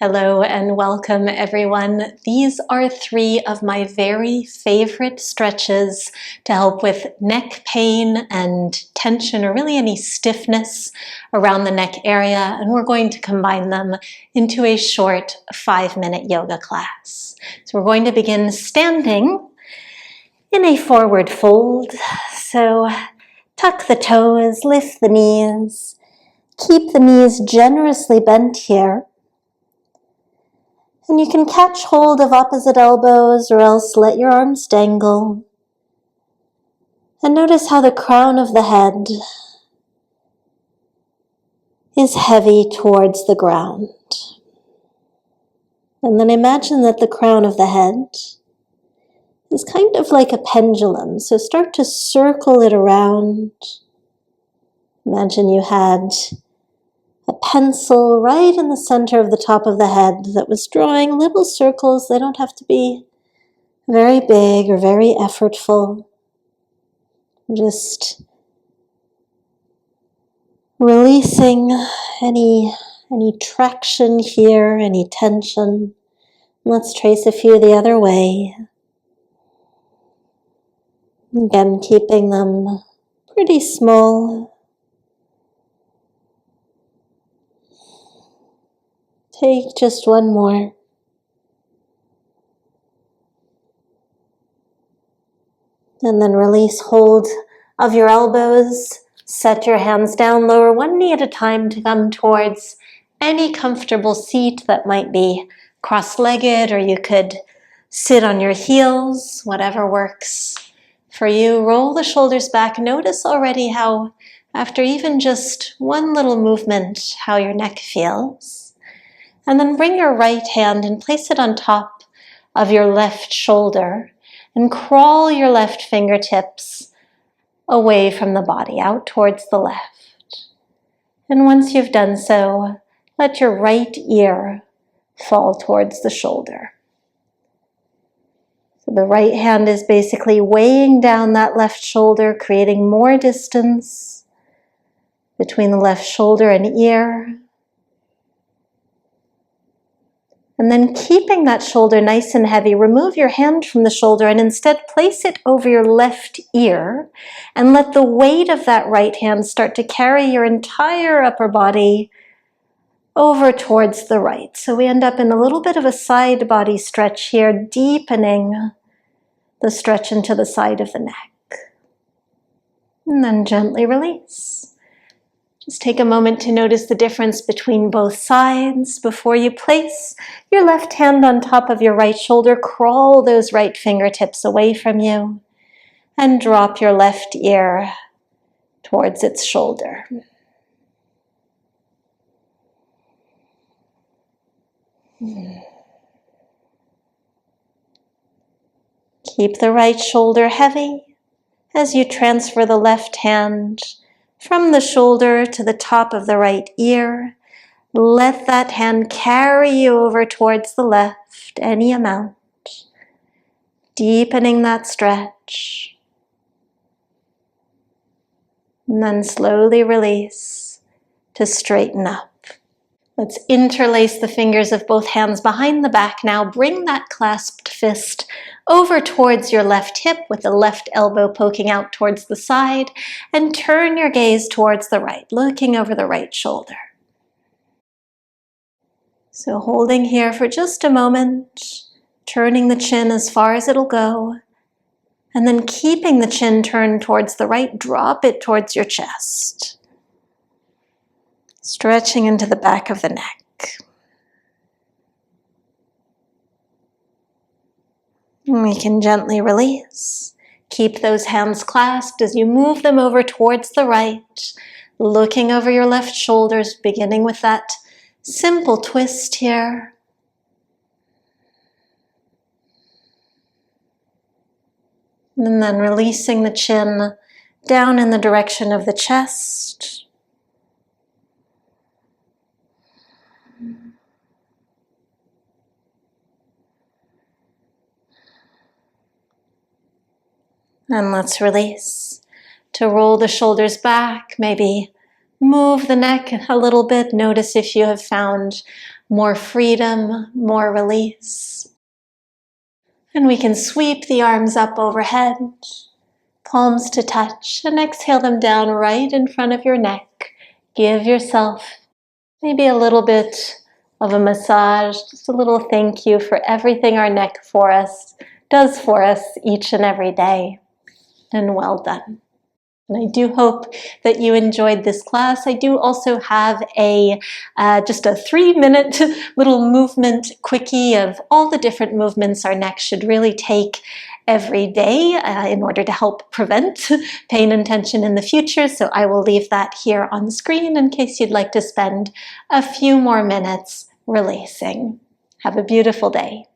Hello and welcome everyone. These are 3 of my very favorite stretches to help with neck pain and tension or really any stiffness around the neck area, and we're going to combine them into a short 5-minute yoga class. So we're going to begin standing in a forward fold. So tuck the toes, lift the knees, keep the knees generously bent here. And you can catch hold of opposite elbows or else let your arms dangle. And notice how the crown of the head is heavy towards the ground. And then imagine that the crown of the head is kind of like a pendulum. So start to circle it around. Imagine you had a pencil right in the center of the top of the head that was drawing little circles. They don't have to be very big or very effortful. Just releasing any traction here, any tension. Let's trace a few the other way. Again, keeping them pretty small. Take just one more. And then release hold of your elbows. Set your hands down, lower one knee at a time to come towards any comfortable seat that might be cross-legged, or you could sit on your heels, whatever works for you. Roll the shoulders back. Notice already how, after even just one little movement, how your neck feels. And then bring your right hand and place it on top of your left shoulder and crawl your left fingertips away from the body, out towards the left. And once you've done so, let your right ear fall towards the shoulder. So the right hand is basically weighing down that left shoulder, creating more distance between the left shoulder and ear. And then keeping that shoulder nice and heavy, remove your hand from the shoulder and instead place it over your left ear and let the weight of that right hand start to carry your entire upper body over towards the right. So we end up in a little bit of a side body stretch here, deepening the stretch into the side of the neck. And then gently release. Just take a moment to notice the difference between both sides. Before you place your left hand on top of your right shoulder, crawl those right fingertips away from you and drop your left ear towards its shoulder. Keep the right shoulder heavy as you transfer the left hand from the shoulder to the top of the right ear. Let that hand carry you over towards the left, any amount, deepening that stretch. And then slowly release to straighten up. Let's interlace the fingers of both hands behind the back now. Bring that clasped fist over towards your left hip with the left elbow poking out towards the side, and turn your gaze towards the right, looking over the right shoulder. So holding here for just a moment, turning the chin as far as it'll go, and then keeping the chin turned towards the right, drop it towards your chest. Stretching into the back of the neck. And we can gently release. Keep those hands clasped as you move them over towards the right, looking over your left shoulders, beginning with that simple twist here. And then releasing the chin down in the direction of the chest. And let's release. To roll the shoulders back, maybe move the neck a little bit. Notice if you have found more freedom, more release. And we can sweep the arms up overhead, palms to touch, and exhale them down right in front of your neck. Give yourself maybe a little bit of a massage, just a little thank you for everything our neck does for us each and every day. And well done. And I do hope that you enjoyed this class. I do also have just a 3-minute little movement quickie of all the different movements our neck should really take every day in order to help prevent pain and tension in the future. So I will leave that here on screen in case you'd like to spend a few more minutes releasing. Have a beautiful day.